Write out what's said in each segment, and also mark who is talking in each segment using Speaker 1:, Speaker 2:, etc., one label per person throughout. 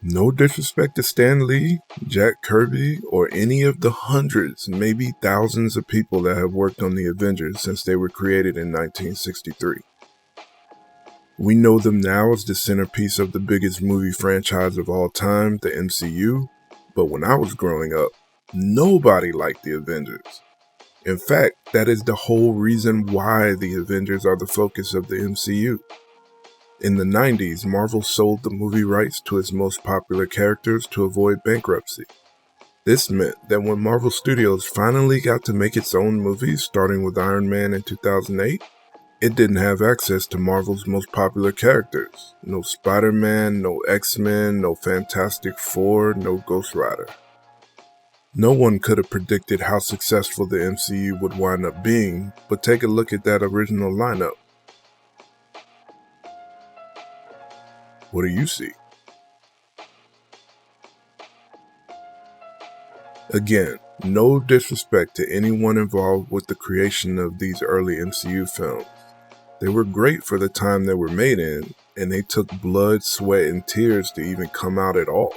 Speaker 1: No disrespect to Stan Lee, Jack Kirby, or any of the hundreds, maybe thousands of people that have worked on the Avengers since they were created in 1963. We know them now as the centerpiece of the biggest movie franchise of all time, the MCU, but when I was growing up, nobody liked the Avengers. In fact, that is the whole reason why the Avengers are the focus of the MCU. In the 90s, Marvel sold the movie rights to its most popular characters to avoid bankruptcy. This meant that when Marvel Studios finally got to make its own movies, starting with Iron Man in 2008, it didn't have access to Marvel's most popular characters. No Spider-Man, no X-Men, no Fantastic Four, no Ghost Rider. No one could have predicted how successful the MCU would wind up being, but take a look at that original lineup. What do you see? Again, no disrespect to anyone involved with the creation of these early MCU films. They were great for the time they were made in, and they took blood, sweat, and tears to even come out at all.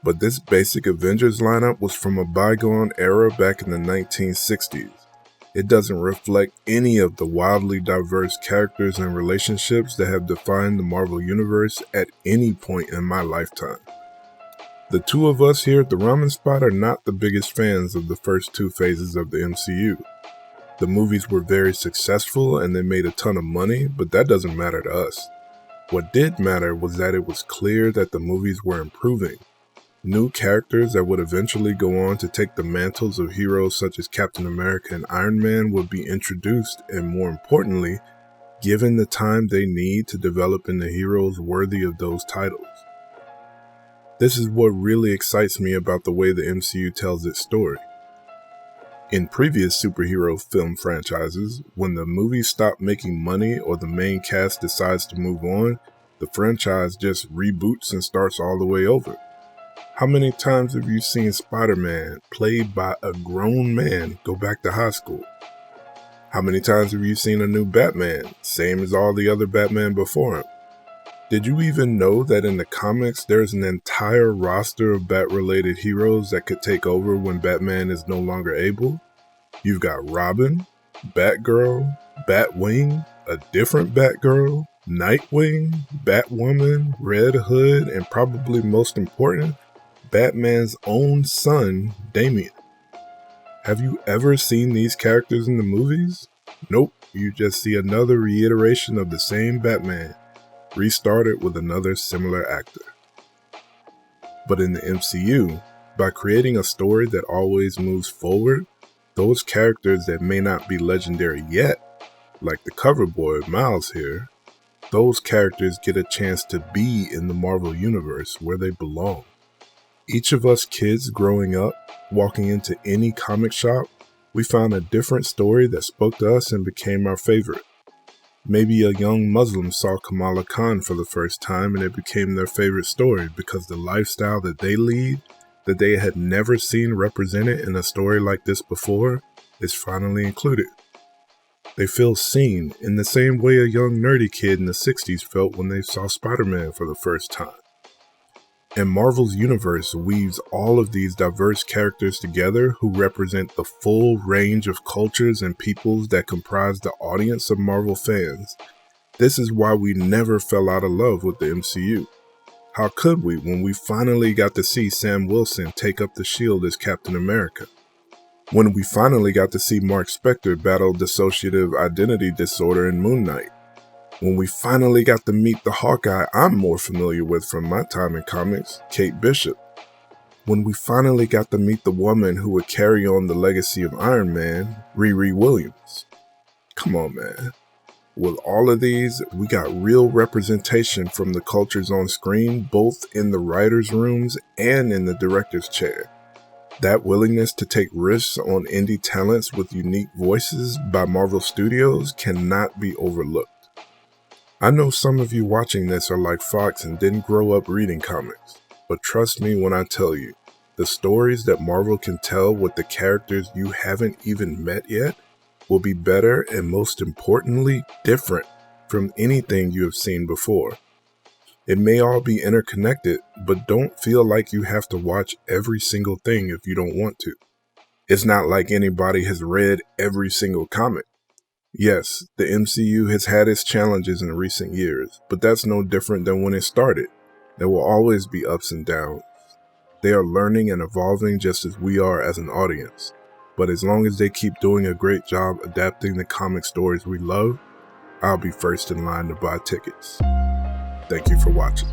Speaker 1: But this basic Avengers lineup was from a bygone era back in the 1960s. It doesn't reflect any of the wildly diverse characters and relationships that have defined the Marvel Universe at any point in my lifetime. The two of us here at the Ramen Spot are not the biggest fans of the first two phases of the MCU. The movies were very successful and they made a ton of money, but that doesn't matter to us. What did matter was that it was clear that the movies were improving. New characters that would eventually go on to take the mantles of heroes such as Captain America and Iron Man would be introduced, and more importantly, given the time they need to develop into heroes worthy of those titles. This is what really excites me about the way the MCU tells its story. In previous superhero film franchises, when the movies stop making money or the main cast decides to move on, the franchise just reboots and starts all the way over. How many times have you seen Spider-Man, played by a grown man, go back to high school? How many times have you seen a new Batman, same as all the other Batman before him? Did you even know that in the comics there's an entire roster of Bat-related heroes that could take over when Batman is no longer able? You've got Robin, Batgirl, Batwing, a different Batgirl, Nightwing, Batwoman, Red Hood, and probably most important, Batman's own son, Damian. Have you ever seen these characters in the movies? Nope, you just see another reiteration of the same Batman, restarted with another similar actor. But in the MCU, by creating a story that always moves forward, those characters that may not be legendary yet, like the cover boy Miles here, those characters get a chance to be in the Marvel Universe where they belong. Each of us kids growing up, walking into any comic shop, we found a different story that spoke to us and became our favorite. Maybe a young Muslim saw Kamala Khan for the first time and it became their favorite story because the lifestyle that they lead, that they had never seen represented in a story like this before, is finally included. They feel seen in the same way a young nerdy kid in the 60s felt when they saw Spider-Man for the first time. And Marvel's universe weaves all of these diverse characters together who represent the full range of cultures and peoples that comprise the audience of Marvel fans. This is why we never fell out of love with the MCU. How could we when we finally got to see Sam Wilson take up the shield as Captain America? When we finally got to see Mark Spector battle dissociative identity disorder in Moon Knight? When we finally got to meet the Hawkeye I'm more familiar with from my time in comics, Kate Bishop. When we finally got to meet the woman who would carry on the legacy of Iron Man, Riri Williams. Come on, man. With all of these, we got real representation from the cultures on screen, both in the writers' rooms and in the director's chair. That willingness to take risks on indie talents with unique voices by Marvel Studios cannot be overlooked. I know some of you watching this are like Fox and didn't grow up reading comics, but trust me when I tell you, the stories that Marvel can tell with the characters you haven't even met yet will be better and most importantly, different from anything you have seen before. It may all be interconnected, but don't feel like you have to watch every single thing if you don't want to. It's not like anybody has read every single comic. Yes, the MCU has had its challenges in recent years, but that's no different than when it started. There will always be ups and downs. They are learning and evolving just as we are as an audience. But as long as they keep doing a great job adapting the comic stories we love, I'll be first in line to buy tickets. Thank you for watching.